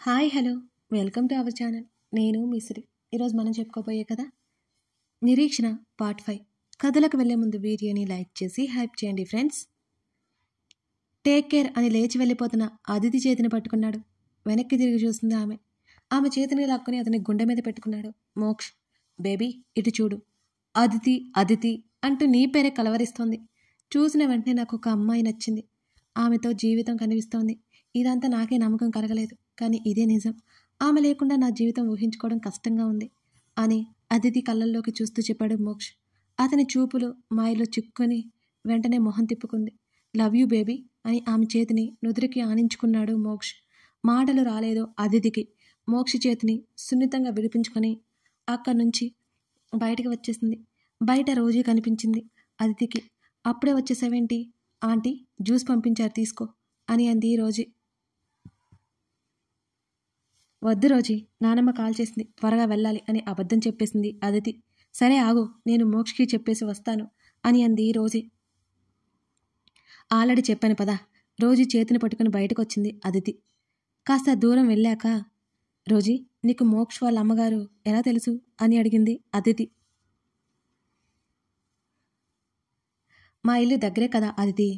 Hi hello welcome to our channel. నేను మిశ్రీ. ఈరోజు మనం చెప్పుకోబోయే కదా నిరీక్షణ పార్ట్ 5. కథలకు వెళ్లే ముందు వీడియోని లైక్ చేసి హైప్ చేయండి ఫ్రెండ్స్. టేక్ కేర్ అని లేచి వెళ్ళిపోతున్న అదితి చేతిని పట్టుకున్నాడు. వెనక్కి తిరిగి చూస్తుంది ఆమె. ఆమె చేతిని లాక్కుని అతని గుండె మీద పెట్టుకున్నాడు. మోక్ష్, బేబీ ఇటు చూడు, అదితి అదితి అంటూ నీ పేరే కలవరిస్తోంది. చూసిన వెంటనే నాకు ఒక అమ్మాయి నచ్చింది. ఆమెతో జీవితం కనిపిస్తోంది. ఇదంతా నాకే నమ్మకం కలగలేదు, కానీ ఇదే నిజం. ఆమె లేకుండా నా జీవితం ఊహించుకోవడం కష్టంగా ఉంది అని అదితి కళ్ళల్లోకి చూస్తూ చెప్పాడు మోక్ష్. అతని చూపులు మాయలో చిక్కుని వెంటనే మొహం తిప్పుకుంది. లవ్ యూ బేబీ అని ఆమె చేతిని నుదురికి ఆనించుకున్నాడు మోక్ష్. మాటలు రాలేదో అదితికి. మోక్ష చేతిని సున్నితంగా విడిపించుకొని అక్కడి నుంచి బయటికి వచ్చేసింది. బయట రోజీ కనిపించింది అదితికి. అప్పుడే వచ్చేసావేంటి ఆంటీ, జ్యూస్ పంపించారు తీసుకో అని అంది రోజీ. వద్దు రోజీ, నానమ్మ కాల్ చేసింది, త్వరగా వెళ్ళాలి అని అబద్ధం చెప్పేసింది అదితి. సరే ఆగు, నేను మోక్షకి చెప్పేసి వస్తాను అని అంది రోజీ. ఆల్రెడీ చెప్పాను పదా. రోజీ చేతిని పట్టుకుని బయటకు వచ్చింది అదితి. కాస్త దూరం వెళ్ళాక, రోజీ నీకు మోక్ష్ వాళ్ళ అమ్మగారు ఎలా తెలుసు అని అడిగింది అదితి. మా ఇల్లు దగ్గరే కదా అదితి.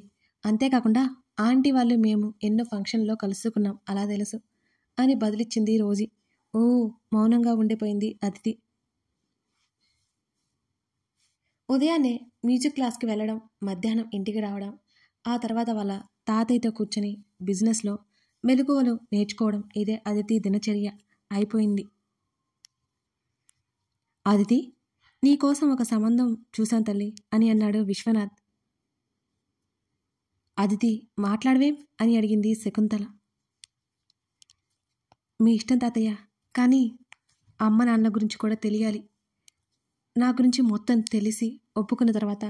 అంతేకాకుండా ఆంటీ వాళ్ళు మేము ఎన్నో ఫంక్షన్లో కలుసుకున్నాం, అలా తెలుసు అని బదిలిచ్చింది రోజీ. ఓ, మౌనంగా ఉండిపోయింది అదితి. ఉదయాన్నే మ్యూజిక్ క్లాస్కి వెళ్ళడం, మధ్యాహ్నం ఇంటికి రావడం, ఆ తర్వాత వాళ్ళ తాతయ్యతో కూర్చొని బిజినెస్లో మెలకువలు నేర్చుకోవడం, ఇదే అదితి దినచర్య అయిపోయింది. అదితి, నీకోసం ఒక సంబంధం చూశాను తల్లి అని అన్నాడు విశ్వనాథ్. అదితి, మాట్లాడవేం అని అడిగింది శకుంతల. మీ ఇష్టం తాతయ్య, కానీ అమ్మ నాన్న గురించి కూడా తెలియాలి. నా గురించి మొత్తం తెలిసి ఒప్పుకున్న తర్వాత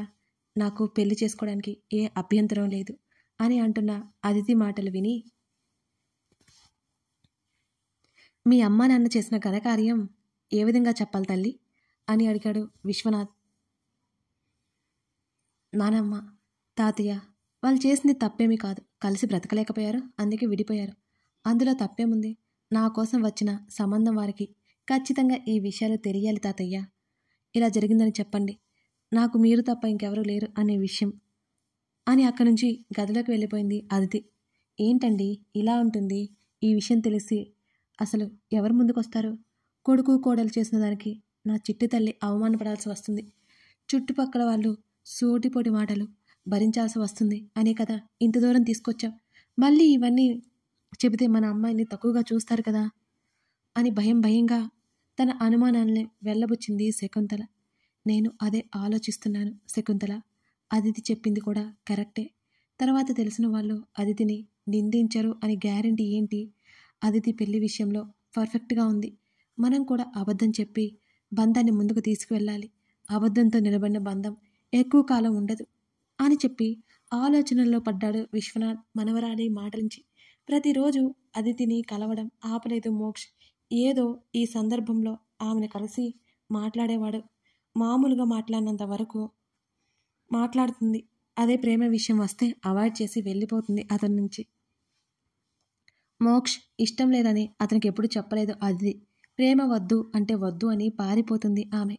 నాకు పెళ్లి చేసుకోవడానికి ఏ అభ్యంతరం లేదు అని అంటున్న అదితి మాటలు విని, మీ అమ్మ నాన్న చేసిన ఘనకార్యం ఏ విధంగా చెప్పాలి తల్లి అని అడిగాడు విశ్వనాథ్. నానమ్మ, తాతయ్య వాళ్ళు చేసింది తప్పేమీ కాదు. కలిసి బ్రతకలేకపోయారు, అందుకే విడిపోయారు. అందులో తప్పేముంది? నా కోసం వచ్చిన సంబంధం వారికి ఖచ్చితంగా ఈ విషయాలు తెలియాలి తాతయ్య. ఇలా జరిగిందని చెప్పండి. నాకు మీరు తప్ప ఇంకెవరూ లేరు అనే విషయం అని అక్కడి నుంచి గదిలోకి వెళ్ళిపోయింది అదితి. ఏంటండి ఇలా ఉంటుంది? ఈ విషయం తెలిసి అసలు ఎవరు ముందుకొస్తారు? కొడుకు కోడలు చేసిన దానికి నా చిట్టి తల్లి అవమానపడాల్సి వస్తుంది. చుట్టుపక్కల వాళ్ళు సూటిపోటి మాటలు భరించాల్సి వస్తుంది అనే కదా ఇంత దూరం తీసుకొచ్చాం. మళ్ళీ ఇవన్నీ చెబితే మన అమ్మాయిని తక్కువగా చూస్తారు కదా అని భయంగా తన అనుమానాల్ని వెళ్ళబుచ్చింది శకుంతల. నేను అదే ఆలోచిస్తున్నాను శకుంతల. అదితి చెప్పింది కూడా కరెక్టే. తర్వాత తెలిసిన వాళ్ళు అదితిని నిందించరు అని గ్యారెంటీ ఏంటి? అదితి పెళ్లి విషయంలో పర్ఫెక్ట్గా ఉంది. మనం కూడా అబద్ధం చెప్పి బంధాన్ని ముందుకు తీసుకువెళ్ళాలి. అబద్ధంతో నిలబడిన బంధం ఎక్కువ కాలం ఉండదు అని చెప్పి ఆలోచనల్లో పడ్డాడు విశ్వనాథ్ మనవరాలి మాటలించి. ప్రతిరోజు అదితిని కలవడం ఆపలేదు మోక్ష్. ఏదో ఈ సందర్భంలో ఆమెను కలిసి మాట్లాడేవాడు. మామూలుగా మాట్లాడినంత వరకు మాట్లాడుతుంది. అదే ప్రేమ విషయం వస్తే అవాయిడ్ చేసి వెళ్ళిపోతుంది అతని నుంచి. మోక్ష్ ఇష్టం లేదని అతనికి ఎప్పుడు చెప్పలేదు అదితి. ప్రేమ వద్దు అంటే వద్దు అని పారిపోతుంది ఆమె.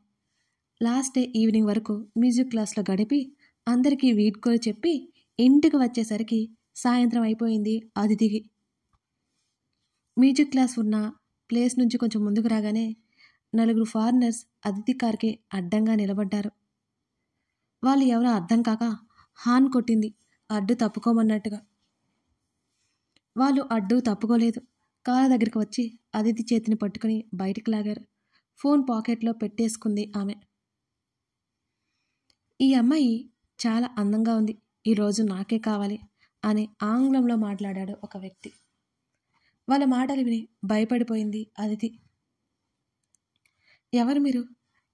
లాస్ట్ డే ఈవినింగ్ వరకు మ్యూజిక్ క్లాస్లో గడిపి అందరికీ వీడ్కోలు చెప్పి ఇంటికి వచ్చేసరికి సాయంత్రం అయిపోయింది అదితికి. మ్యూజిక్ క్లాస్ ఉన్న ప్లేస్ నుంచి కొంచెం ముందుకు రాగానే నలుగురు ఫారినర్స్ అదితి కార్కి అడ్డంగా నిలబడ్డారు. వాళ్ళు ఎవరో అర్థం కాక హార్న్ కొట్టింది అడ్డు తప్పుకోమన్నట్టుగా. వాళ్ళు అడ్డు తప్పుకోలేదు. కారు దగ్గరికి వచ్చి అదితి చేతిని పట్టుకుని బయటికి లాగారు. ఫోన్ పాకెట్లో పెట్టేసుకుంది ఆమె. ఈ అమ్మాయి చాలా అందంగా ఉంది, ఈరోజు నాకే కావాలి అని ఆంగ్లంలో మాట్లాడాడు ఒక వ్యక్తి. వాళ్ళ మాటలు విని భయపడిపోయింది అదితి. ఎవరు మీరు?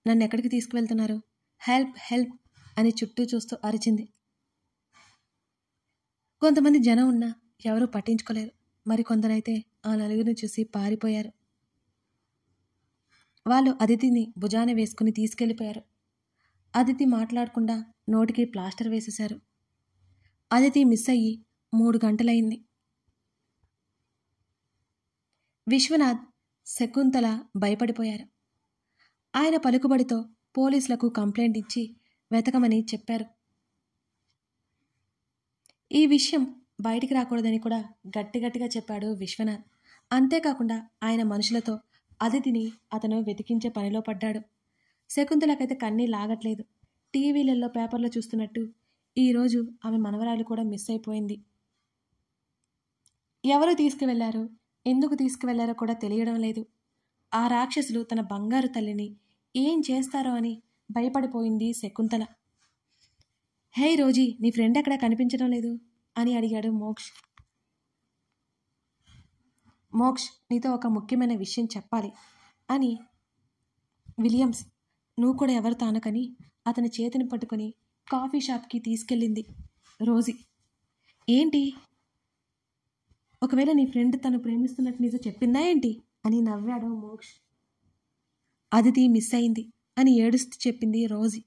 నన్ను ఎక్కడికి తీసుకువెళ్తున్నారు? హెల్ప్ హెల్ప్ అని చుట్టూ చూస్తూ అరిచింది. కొంతమంది జనం ఉన్నా ఎవరూ పట్టించుకోలేరు. మరికొందరైతే ఆ నలుగురిని చూసి పారిపోయారు. వాళ్ళు అదితిని భుజాన వేసుకుని తీసుకెళ్ళిపోయారు. అదితి మాట్లాడకుండా నోటికి ప్లాస్టర్ వేసేశారు. అదితి మిస్ అయ్యి 3 గంటలైంది. విశ్వనాథ్, శకుంతల భయపడిపోయారు. ఆయన పలుకుబడితో పోలీసులకు కంప్లైంట్ ఇచ్చి వెతకమని చెప్పారు. ఈ విషయం బయటికి రాకూడదని కూడా గట్టిగా చెప్పాడు విశ్వనాథ్. అంతేకాకుండా ఆయన మనుషులతో అదితిని అతను వెతికించే పనిలో పడ్డాడు. శకుంతలకైతే కన్నీ లాగట్లేదు. టీవీలలో పేపర్లో చూస్తున్నట్టు ఈరోజు ఆమె మనవరాలు కూడా మిస్ అయిపోయింది. ఎవరు తీసుకువెళ్లారో, ఎందుకు తీసుకువెళ్లారో కూడా తెలియడం లేదు. ఆ రాక్షసులు తన బంగారు తల్లిని ఏం చేస్తారో అని భయపడిపోయింది శకుంతల. హే రోజీ, నీ ఫ్రెండ్ ఎక్కడా కనిపించడం లేదు అని అడిగాడు మోక్ష్. మోక్ష్, నీతో ఒక ముఖ్యమైన విషయం చెప్పాలి అని విలియమ్స్, నువ్వు కూడా ఎవరు తానకని అతని చేతిని పట్టుకొని కాఫీ షాప్కి తీసుకెళ్ళింది రోజీ. ఏంటి, ఒకవేళ నీ ఫ్రెండ్ తను ప్రేమిస్తున్నట్టు నిజం చెప్పిందా ఏంటి అని నవ్వాడు మోక్ష్. అదితి మిస్ అయింది అని ఏడుస్తూ చెప్పింది రోజీ.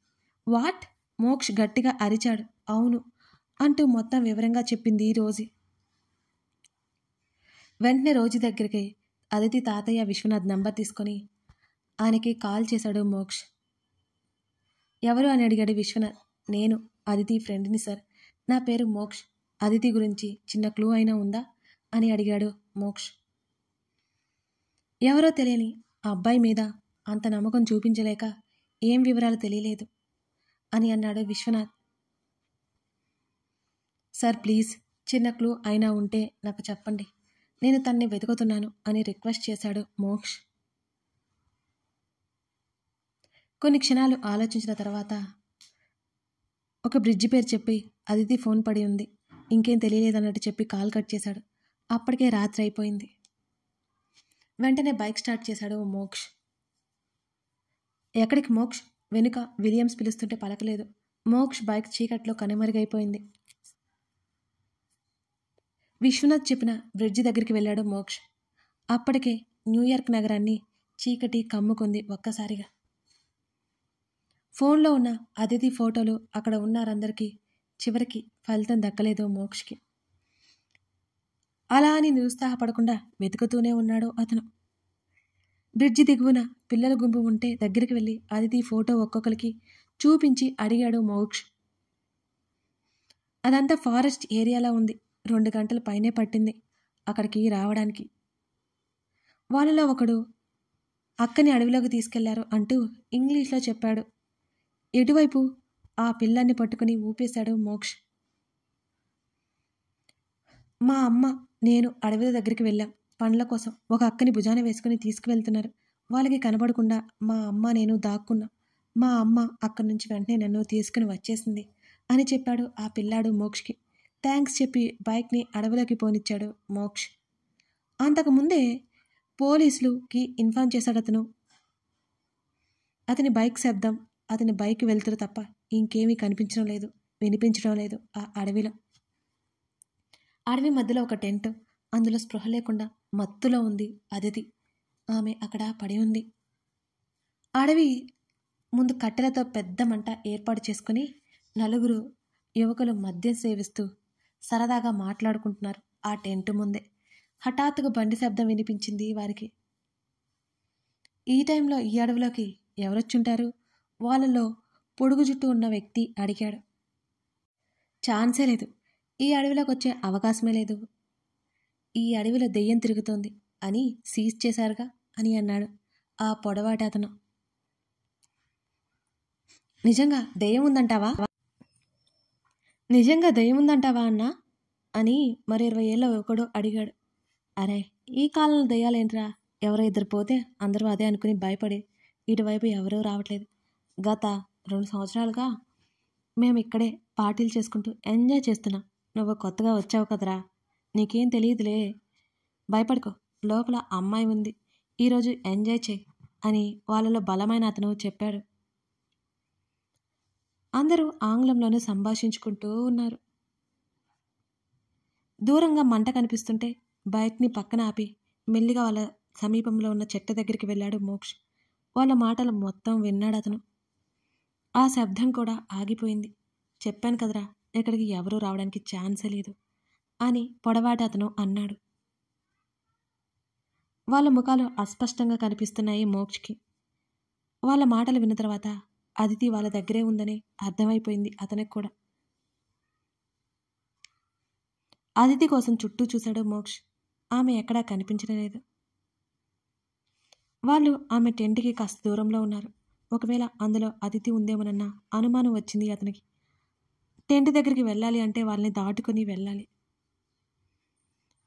వాట్? మోక్ష్ గట్టిగా అరిచాడు. అవును అంటూ మొత్తం వివరంగా చెప్పింది రోజీ. వెంటనే రోజీ దగ్గరికి అదితి తాతయ్య విశ్వనాథ్ నంబర్ తీసుకొని ఆయనకి కాల్ చేశాడు మోక్ష్. ఎవరు అని అడిగాడు విశ్వనాథ్. నేను అదితి ఫ్రెండ్ని సార్, నా పేరు మోక్ష్. అదితి గురించి చిన్న క్లూ అయినా ఉందా అని అడిగాడు మోక్ష్. ఎవరో తెలియని ఆ అబ్బాయి మీద అంత నమ్మకం చూపించలేక ఏం వివరాలు తెలియలేదు అని అన్నాడు విశ్వనాథ్. సార్ ప్లీజ్, చిన్న క్లూ అయినా ఉంటే నాకు చెప్పండి, నేను తన్ని వెతుకుతున్నాను అని రిక్వెస్ట్ చేశాడు మోక్ష్. కొన్ని క్షణాలు ఆలోచించిన తర్వాత ఒక బ్రిడ్జి పేరు చెప్పి అదితి ఫోన్ పడి ఉంది, ఇంకేం తెలియలేదన్నట్టు చెప్పి కాల్ కట్ చేశాడు. అప్పటికే రాత్రి అయిపోయింది. వెంటనే బైక్ స్టార్ట్ చేశాడు మోక్ష్. ఎక్కడికి మోక్ష్? వెనుక విలియమ్స్ పిలుస్తుంటే పలకలేదు. మోక్ష్ బైక్ చీకట్లో కనుమరుగైపోయింది. విశ్వనాథ్ చెప్పిన బ్రిడ్జి దగ్గరికి వెళ్ళాడు మోక్ష్. అప్పటికే న్యూయార్క్ నగరాన్ని చీకటి కమ్ముకుంది ఒక్కసారిగా. ఫోన్లో ఉన్న అతిథి ఫోటోలు అక్కడ ఉన్నారందరికీ చివరికి ఫలితం దక్కలేదు మోక్షకి. అలా అని నిరుత్సాహపడకుండా వెతుకుతూనే ఉన్నాడు అతను. బ్రిడ్జి దిగువన పిల్లల గుంపు ఉంటే దగ్గరికి వెళ్ళి అతిథి ఫోటో ఒక్కొక్కరికి చూపించి అడిగాడు మోక్ష్. అదంతా ఫారెస్ట్ ఏరియాలో ఉంది. 2 గంటల పైనే పట్టింది అక్కడికి రావడానికి. వాళ్ళలో ఒకడు అక్కని అడవిలోకి తీసుకెళ్లారు అంటూ ఇంగ్లీష్లో చెప్పాడు. ఎటువైపు? ఆ పిల్లాన్ని పట్టుకుని ఊపేశాడు మోక్ష్. మా అమ్మ నేను అడవిల దగ్గరికి వెళ్ళాం పండ్ల కోసం. ఒక అక్కని భుజాన వేసుకుని తీసుకువెళ్తున్నారు. వాళ్ళకి కనబడకుండా మా అమ్మ నేను దాక్కున్నా. మా అమ్మ అక్కడి నుంచి వెంటనే నన్ను తీసుకుని వచ్చేసింది అని చెప్పాడు ఆ పిల్లాడు మోక్షకి. థ్యాంక్స్ చెప్పి బైక్ని అడవిలోకి పోనిచ్చాడు మోక్ష్. అంతకుముందే పోలీసులకి ఇన్ఫార్మ్ చేశాడు అతను. అతని బైక్ శబ్దం, అతని బైక్ వెళ్తురు తప్ప ఇంకేమీ కనిపించడం లేదు, వినిపించడం లేదు ఆ అడవిలో. అడవి మధ్యలో ఒక టెంట్, అందులో స్పృహ లేకుండా మత్తులో ఉంది అదితి. ఆమె అక్కడ పడి ఉంది. అడవి ముందు కట్టెలతో పెద్ద మంట ఏర్పాటు చేసుకుని 4 యువకులు మద్యం సేవిస్తూ సరదాగా మాట్లాడుకుంటున్నారు ఆ టెంట్ ముందే. హఠాత్తుగా బండి శబ్దం వినిపించింది వారికి. ఈ టైంలో ఈ అడవిలోకి ఎవరొచ్చుంటారు? వాళ్ళలో పొడుగు జుట్టు ఉన్న వ్యక్తి అడిగాడు. ఛాన్సే లేదు, ఈ అడవిలోకి వచ్చే అవకాశమే లేదు. ఈ అడవిలో దెయ్యం తిరుగుతోంది అని సీజ్ చేశారుగా అని అన్నాడు ఆ పొడవాటి అతను. నిజంగా దెయ్యం ఉందంటావా? నిజంగా దెయ్యం ఉందంటావా అన్నా అని మరి 20 ఏళ్ళ ఒకడు అడిగాడు. అరే, ఈ కాలంలో దెయ్యాలేంట్రా, ఎవరో ఇద్దరు పోతే అందరూ అదే అనుకుని భయపడి ఇటువైపు ఎవరూ రావట్లేదు. గత 2 సంవత్సరాలుగా మేము ఇక్కడే పార్టీలు చేసుకుంటూ ఎంజాయ్ చేస్తున్నాం. నువ్వు కొత్తగా వచ్చావు కదరా, నీకేం తెలియదులే, భయపడుకో, లోపల అమ్మాయి ఉంది, ఈరోజు ఎంజాయ్ చేయి అని వాళ్ళలో బలమైన అతను చెప్పాడు. అందరూ ఆంగ్లంలోనూ సంభాషించుకుంటూ ఉన్నారు. దూరంగా మంట కనిపిస్తుంటే బైక్ని పక్కన ఆపి మెల్లిగా వాళ్ళ సమీపంలో ఉన్న చెట్టు దగ్గరికి వెళ్ళాడు మోక్ష్. వాళ్ళ మాటలు మొత్తం విన్నాడు అతను. ఆ శబ్దం కూడా ఆగిపోయింది. చెప్పాను కదరా, ఇక్కడికి ఎవరూ రావడానికి ఛాన్సే లేదు అని పొడవాటి అతను అన్నాడు. వాళ్ళ ముఖాలు అస్పష్టంగా కనిపిస్తున్నాయి మోక్షకి. వాళ్ళ మాటలు విన్న తర్వాత అదితి వాళ్ళ దగ్గరే ఉందని అర్థమైపోయింది అతనికి కూడా. అదితి కోసం చుట్టూ చూశాడు మోక్ష్. ఆమె ఎక్కడా కనిపించడం లేదు. వాళ్ళు ఆమె టెంట్కి కాస్త దూరంలో ఉన్నారు. ఒకవేళ అందులో అదితి ఉందేమోనన్న అనుమానం వచ్చింది అతనికి. టెంట్ దగ్గరికి వెళ్ళాలి అంటే వాళ్ళని దాటుకుని వెళ్ళాలి,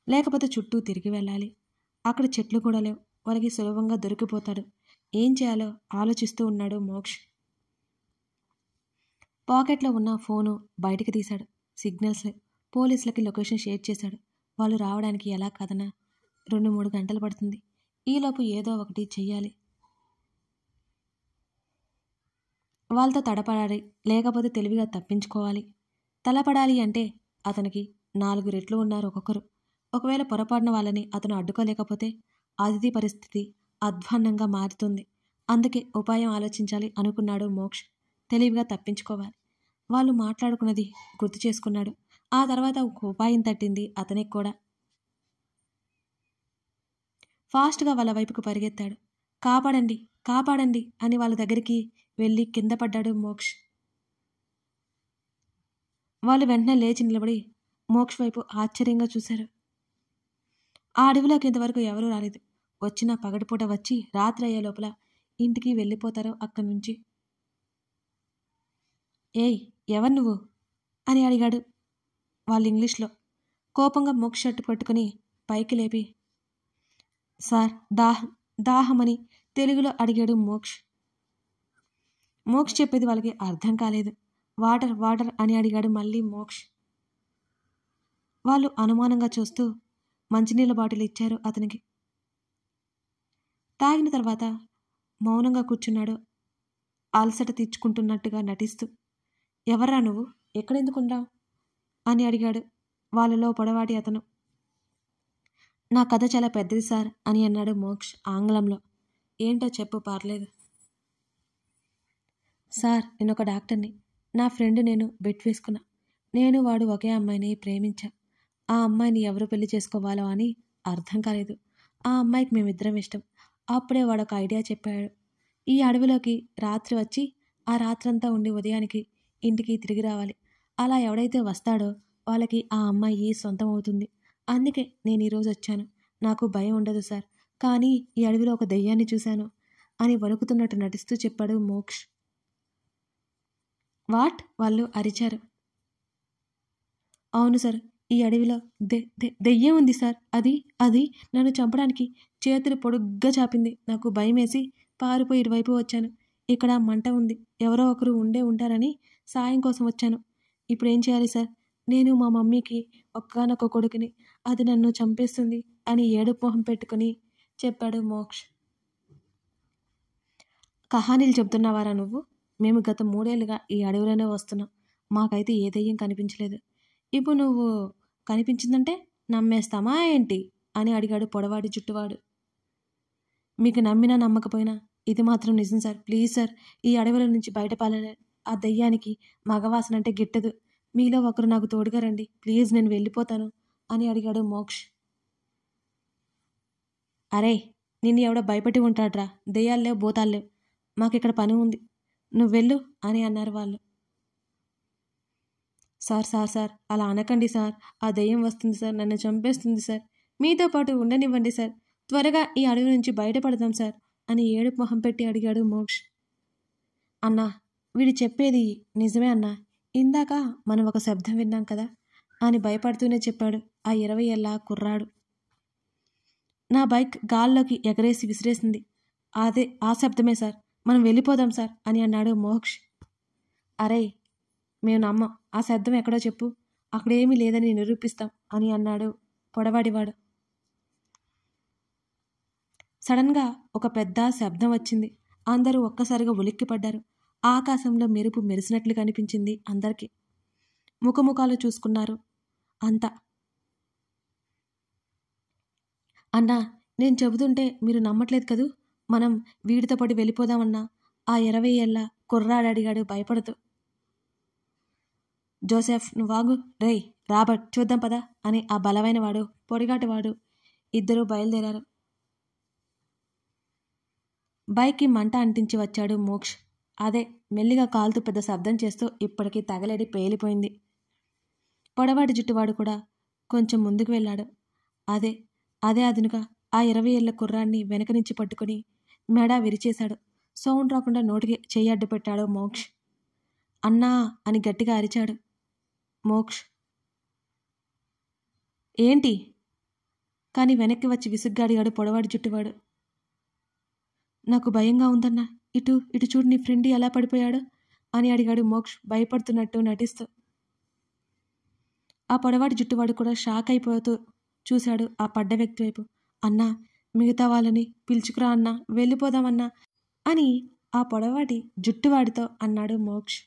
లేకపోతే చుట్టూ తిరిగి వెళ్ళాలి. అక్కడ చెట్లు కూడా లేవు. వాళ్ళకి సులభంగా దొరికిపోతాడు. ఏం చేయాలో ఆలోచిస్తూ ఉన్నాడు మోక్ష్. పాకెట్లో ఉన్న ఫోను బయటికి తీశాడు. సిగ్నల్స్ లేవు. పోలీసులకి లొకేషన్ షేర్ చేశాడు. వాళ్ళు రావడానికి ఎలా కాదన్నా 2-3 గంటలు పడుతుంది. ఈలోపు ఏదో ఒకటి చెయ్యాలి. వాళ్ళతో తడపడాలి, లేకపోతే తెలివిగా తప్పించుకోవాలి. తలపడాలి అంటే అతనికి 4 రెట్లు ఉన్నారు ఒక్కొక్కరు. ఒకవేళ పొరపాటున వాళ్ళని అతను అడ్డుకోలేకపోతే అతిథి పరిస్థితి అధ్వాన్నంగా మారుతుంది. అందుకే ఉపాయం ఆలోచించాలి అనుకున్నాడు మోక్ష్. తెలివిగా తప్పించుకోవాలి. వాళ్ళు మాట్లాడుకున్నది గుర్తు చేసుకున్నాడు. ఆ తర్వాత ఒక ఉపాయం తట్టింది అతనికి కూడా. ఫాస్ట్గా వాళ్ళ వైపుకు పరిగెత్తాడు. కాపాడండి, కాపాడండి అని వాళ్ళ దగ్గరికి వెళ్ళి కింద పడ్డాడు మోక్ష్. వాళ్ళు వెంటనే లేచి నిలబడి మోక్ష్ వైపు ఆశ్చర్యంగా చూశారు. ఆ అడవిలోకి ఇంతవరకు ఎవరూ రాలేదు. వచ్చిన పగటిపూట వచ్చి రాత్రి అయ్యే లోపల ఇంటికి వెళ్ళిపోతారో అక్కడి నుంచి. ఏయ్, ఎవరు నువ్వు అని అడిగాడు వాళ్ళు ఇంగ్లీష్లో. కోపంగా మోక్ష్ షర్టు పట్టుకుని పైకి లేపి, సార్ దాహమని తెలుగులో అడిగాడు మోక్ష్. మోక్ష్ చెప్పేది వాళ్ళకి అర్థం కాలేదు. వాటర్ వాటర్ అని అడిగాడు మళ్ళీ మోక్ష్. వాళ్ళు అనుమానంగా చూస్తూ మంచినీళ్ళ బాటిల్ ఇచ్చారు అతనికి. తాగిన తర్వాత మౌనంగా కూర్చున్నాడు, అలసట తీర్చుకుంటున్నట్టుగా నటిస్తూ. ఎవర్రా నువ్వు, ఎక్కడెందుకున్నావు అని అడిగాడు వాళ్ళలో పొడవాటి అతను. నా కథ చాలా పెద్దది సార్ అని అన్నాడు మోక్ష్ ఆంగ్లంలో. ఏంటో చెప్పు, పర్లేదు. సార్, నేను ఒక డాక్టర్ని. నా ఫ్రెండ్ నేను బెట్ వేసుకున్నా. నేను వాడు ఒకే అమ్మాయిని ప్రేమించా. ఆ అమ్మాయిని ఎవరు పెళ్లి చేసుకోవాలో అని అర్థం కాలేదు. ఆ అమ్మాయికి మేమిద్దరం ఇష్టం. అప్పుడే వాడు ఒక ఐడియా చెప్పాడు. ఈ అడవిలోకి రాత్రి వచ్చి ఆ రాత్రంతా ఉండి ఉదయానికి ఇంటికి తిరిగి రావాలి. అలా ఎవడైతే వస్తాడో వాళ్ళకి ఆ అమ్మాయి సొంతం అవుతుంది. అందుకే నేను ఈరోజు వచ్చాను. నాకు భయం ఉండదు సార్, కానీ ఈ అడవిలో ఒక దెయ్యాన్ని చూశాను అని వణుకుతున్నట్టు నటిస్తూ చెప్పాడు మోక్ష్. వాట్? వాళ్ళు అరిచారు. అవును సార్, ఈ అడవిలో దెయ్యం ఉంది సార్. అది నన్ను చంపడానికి చేతులు పొడుగ్గా చాపింది. నాకు భయమేసి పారిపోయి ఇటువైపు వచ్చాను. ఇక్కడ మంట ఉంది, ఎవరో ఒకరు ఉంటారని సాయం కోసం వచ్చాను. ఇప్పుడు ఏం చేయాలి సార్? నేను మా మమ్మీకి ఒక్కగానొక్క కొడుకుని, అది నన్ను చంపేస్తుంది అని ఏడుపు మొహం పెట్టుకుని చెప్పాడు మోక్ష్. కహానీలు చెబుతున్నావారా నువ్వు? మేము గత 3 ఏళ్ళుగా ఈ అడవిలోనే వస్తున్నాం. మాకైతే ఏ దెయ్యం కనిపించలేదు. ఇప్పుడు నువ్వు కనిపించిందంటే నమ్మేస్తామా ఏంటి అని అడిగాడు పొడవాడి జుట్టువాడు. మీకు నమ్మినా నమ్మకపోయినా ఇది మాత్రం నిజం సార్. ప్లీజ్ సార్, ఈ అడవిలో నుంచి బయటపాలే. ఆ దయ్యానికి మగవాసన అంటే గిట్టదు. మీలో ఒకరు నాకు తోడుగా రండి ప్లీజ్, నేను వెళ్ళిపోతాను అని అడిగాడు మోక్ష్. అరే, నిన్ను ఎవడో భయపెట్టి ఉంటాడ్రా. దెయ్యాలు లేవు, భూతాలు లేవు. మాకిక్కడ పని ఉంది, నువ్వు వెళ్ళు అని అన్నారు వాళ్ళు. సార్ సార్ సార్ అలా అనకండి సార్. ఆ దెయ్యం వస్తుంది సార్, నన్ను చంపేస్తుంది సార్. మీతో పాటు ఉండనివ్వండి సార్. త్వరగా ఈ అడవి నుంచి బయటపడదాం సార్ అని ఏడుపు మొహం పెట్టి అడిగాడు మోక్ష్. అన్నా, వీడు చెప్పేది నిజమే అన్నా. ఇందాక మనం ఒక శబ్దం విన్నాం కదా అని భయపడుతూనే చెప్పాడు ఆ 20 ఏళ్ల కుర్రాడు. నా బైక్ గాల్లోకి ఎగరేసి విసిరేసింది. అదే ఆ శబ్దమే సార్. మనం వెళ్ళిపోదాం సార్ అని అన్నాడు మోక్ష్. అరే, మేము నమ్మం. ఆ శబ్దం ఎక్కడో చెప్పు, అక్కడేమీ లేదని నిరూపిస్తాం అని అన్నాడు పొడవాడివాడు. సడన్గా ఒక పెద్ద శబ్దం వచ్చింది. అందరూ ఒక్కసారిగా ఉలిక్కిపడ్డారు. ఆకాశంలో మెరుపు మెరిసినట్లు కనిపించింది అందరికీ. ముఖముఖాలు చూసుకున్నారు అంతా. అన్నా, నేను చెబుతుంటే మీరు నమ్మట్లేదు కదూ. మనం వీడితో పాటు వెళ్ళిపోదామన్నా ఆ 20 ఏళ్ల కుర్రాడు అడిగాడు భయపడుతూ. జోసెఫ్, నువ్వాగు. రేయ్ రాబర్ట్, చూద్దాం పదా అని ఆ బలమైన వాడు పొడిగాటివాడు ఇద్దరూ బయలుదేరారు. బైక్కి మంట అంటించి వచ్చాడు మోక్ష్. అదే మెల్లిగా కాలుతూ పెద్ద శబ్దం చేస్తూ ఇప్పటికీ తగలేడి పేలిపోయింది. పొడవాటి జుట్టువాడు కూడా కొంచెం ముందుకు వెళ్ళాడు. అదే అదే అదునుగా ఆ 20 ఏళ్ల కుర్రాన్ని వెనక నుంచి పట్టుకుని మెడ విరిచేశాడు. సౌండ్ రాకుండా నోటికి చెయ్యి అడ్డు పెట్టాడు మోక్ష్. అన్నా అని గట్టిగా అరిచాడు మోక్ష్. ఏంటి? కానీ వెనక్కి వచ్చి విసుగ్గా అడిగాడు పొడవాడి జుట్టువాడు. నాకు భయంగా ఉందన్నా, ఇటు ఇటు చూడు, నీ ఫ్రెండ్ ఎలా పడిపోయాడు అని అడిగాడు మోక్ష్ భయపడుతున్నట్టు నటిస్తూ. ఆ పొడవాటి జుట్టువాడు కూడా షాక్ అయిపోతూ చూశాడు ఆ పడ్డ వ్యక్తి వైపు. అన్నా, మిగతా వాళ్ళని పిలుచుకురా అన్నా, వెళ్ళిపోదామన్నా అని ఆ పొడవాటి జుట్టువాడితో అన్నాడు మోక్ష్.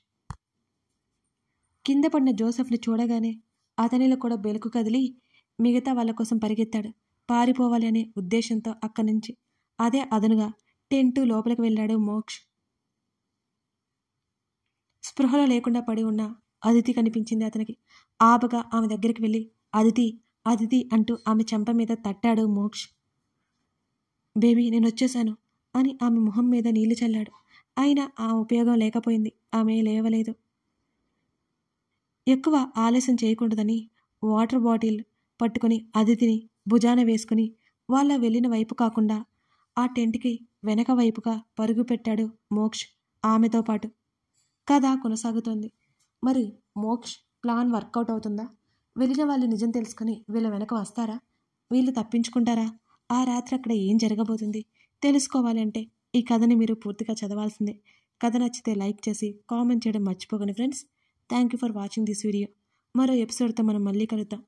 కింద పడిన జోసెఫ్ని చూడగానే అతనిలో కూడా బెలుకు కదిలి మిగతా వాళ్ళ కోసం పరిగెత్తాడు. పారిపోవాలి అనే ఉద్దేశంతో అక్కడి నుంచి అదే అదనుగా టెంటు లోపలికి వెళ్ళాడు మోక్ష్. స్పృహలో లేకుండా పడి ఉన్న అదితి కనిపించింది అతనికి. ఆపగా ఆమె దగ్గరికి వెళ్ళి అదితి అదితి అంటూ ఆమె చెంప మీద తట్టాడు మోక్ష్. బేబీ, నేను వచ్చేశాను అని ఆమె మొహం మీద నీళ్లు చల్లాడు. అయినా ఆ ఉపయోగం లేకపోయింది. ఆమె లేవలేదు. ఎక్కువ ఆలస్యం చేయకూడదని వాటర్ బాటిల్ పట్టుకుని అదితిని భుజాన వేసుకుని వాళ్ళ వెళ్ళిన వైపు కాకుండా ఆ టెంట్కి వెనక వైపుగా పరుగు పెట్టాడు మోక్ష్ ఆమెతో పాటు. కథ కొనసాగుతోంది. మరి మోక్ష్ ప్లాన్ వర్కౌట్ అవుతుందా? వెళ్ళిన వాళ్ళు నిజం తెలుసుకుని వీళ్ళ వెనక వస్తారా? వీళ్ళు తప్పించుకుంటారా? ఆ రాత్రి అక్కడ ఏం జరగబోతుంది తెలుసుకోవాలంటే ఈ కథని మీరు పూర్తిగా చదవాల్సిందే. కథ నచ్చితే లైక్ చేసి కామెంట్ చేయడం మర్చిపోకండి friends. Thank you for watching this video. మరో ఎపిసోడ్తో మనం మళ్ళీ కలుద్దాం.